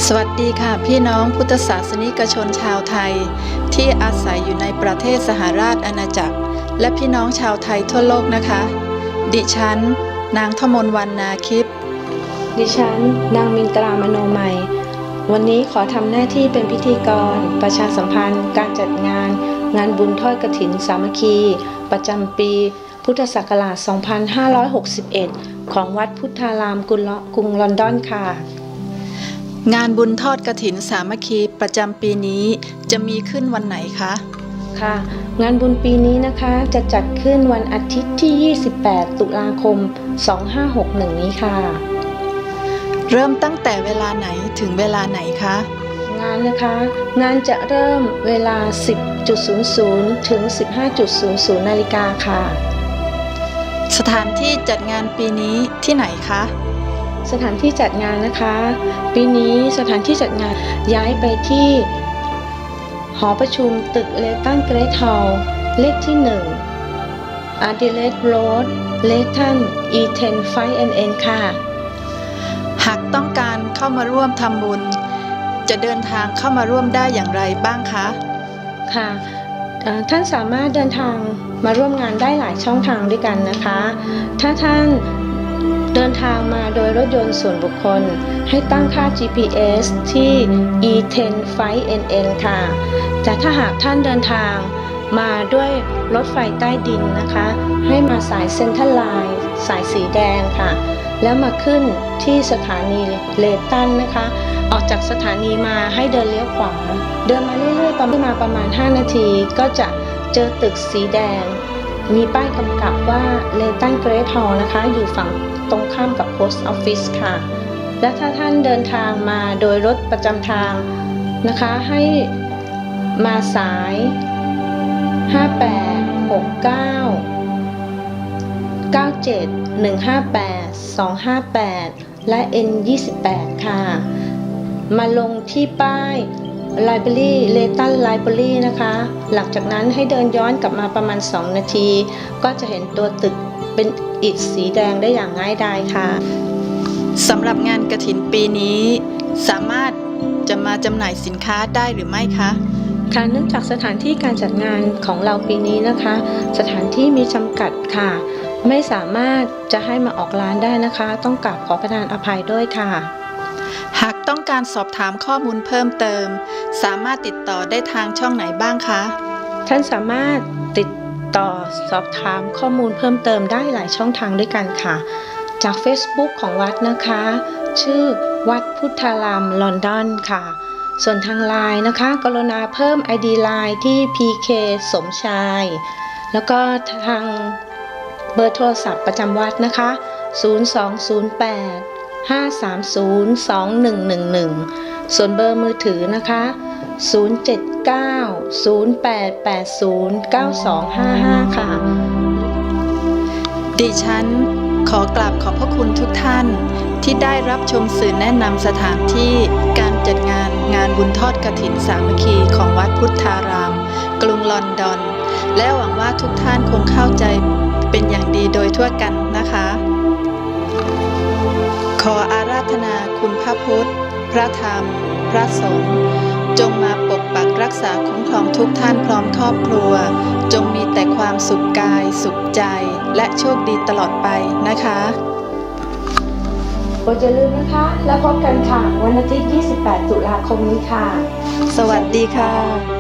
สวัสดีค่ะพี่น้องพุทธศาสนิกชนชาวไทยที่อาศัยอยู่ในประเทศสหราชอาณาจักรและพี่น้องชาวไทยทั่วโลกนะคะดิฉันนางทมนต์วรรณนาคิปดิฉันนางมินตรามโนมัยวันนี้ขอทำหน้าที่เป็นพิธีกรประชาสัมพันธ์การจัดงานบุญทอดกฐินสามัคคีประจำปีพุทธศักราช 2561 ของวัดพุทธารามกรุงลอนดอนค่ะงานบุญทอดกฐินสามัคคีประจำปีนี้จะมีขึ้นวันไหนคะค่ะงานบุญปีนี้นะคะจะจัดขึ้นวันอาทิตย์ที่ 28 ตุลาคม 2561 นี้ค่ะเริ่มตั้งแต่เวลาไหนถึงเวลาไหนคะงานจะเริ่มเวลา 10:00 ถึง 15:00 นาฬิกาค่ะสถานที่จัดงานปีนี้ที่ไหนคะสถานที่จัดงานนะคะปีนี้สถานที่จัดงานย้ายไปที่หอประชุมตึกเลตันเกรทฮอลล์เลขที่1 อาร์ดิเลดโรดเลตัน E10 5NN ค่ะหากต้องการเข้ามาร่วมทำบุญจะเดินทางเข้ามาร่วมได้อย่างไรบ้างคะค่ะท่านสามารถเดินทางมาร่วมงานได้หลายช่องทางด้วยกันนะคะถ้าท่านเดินทางมาโดยรถยนต์ส่วนบุคคลให้ตั้งค่า GPS ที่ E10 5NN ค่ะแต่ถ้าหากท่านเดินทางมาด้วยรถไฟใต้ดินนะคะให้มาสายเซ็นทรัลไลน์สายสีแดงค่ะแล้วมาขึ้นที่สถานีเลตันนะคะออกจากสถานีมาให้เดินเลี้ยวขวาเดินมาเรื่อยๆประมาณ5 นาทีก็จะเจอตึกสีแดงมีป้ายกำกับว่าเลตันเกรทฮอลล์นะคะอยู่ฝั่งตรงข้ามกับ Post Office ค่ะและถ้าท่านเดินทางมาโดยรถประจำทางนะคะให้มาสาย58 69 97 158 258 และ N28 ค่ะมาลงที่ป้าย Library Leighton Library นะคะหลังจากนั้นให้เดินย้อนกลับมาประมาณ2 นาทีก็จะเห็นตัวตึกเป็นอิฐสีแดงได้อย่างง่ายดายค่ะสำหรับงานกฐินปีนี้สามารถจะมาจำหน่ายสินค้าได้หรือไม่คะค่ะเนื่องจากสถานที่การจัดงานของเราปีนี้นะคะสถานที่มีจำกัดค่ะไม่สามารถจะให้มาออกร้านได้นะคะต้องกราบขอประทานอภัยด้วยค่ะหากต้องการสอบถามข้อมูลเพิ่มเติมสามารถติดต่อได้ทางช่องไหนบ้างคะท่านสามารถติดต่อสอบถามข้อมูลเพิ่มเติมได้หลายช่องทางด้วยกันค่ะจาก Facebook ของวัดนะคะชื่อวัดพุทธารามลอนดอนค่ะส่วนทางไลน์นะคะกรุณาเพิ่ม ID ไลน์ที่ PK สมชายแล้วก็ทางเบอร์โทรศัพท์ประจำวัดนะคะ0208 530 2111ส่วนเบอร์มือถือนะคะ079 0880 9255ค่ะดิฉันขอกราบขอบพระคุณทุกท่านที่ได้รับชมสื่อแนะนำสถานที่การจัดงานบุญทอดกฐินสามัคคีของวัดพุทธารามกรุงลอนดอนและหวังว่าทุกท่านคงเข้าใจเป็นอย่างดีโดยทั่วกันนะคะขออาราธนาคุณพระพุทธพระธรรมพระสงฆ์จงมาปกปักรักษาคุ้มครองทุกท่านพร้อมครอบครัวจงมีแต่ความสุขกายสุขใจและโชคดีตลอดไปนะคะอย่าลืมนะคะแล้วพบกันค่ะวันอาทิตย์ 28 ตุลาคมนี้ค่ะสวัสดีค่ะ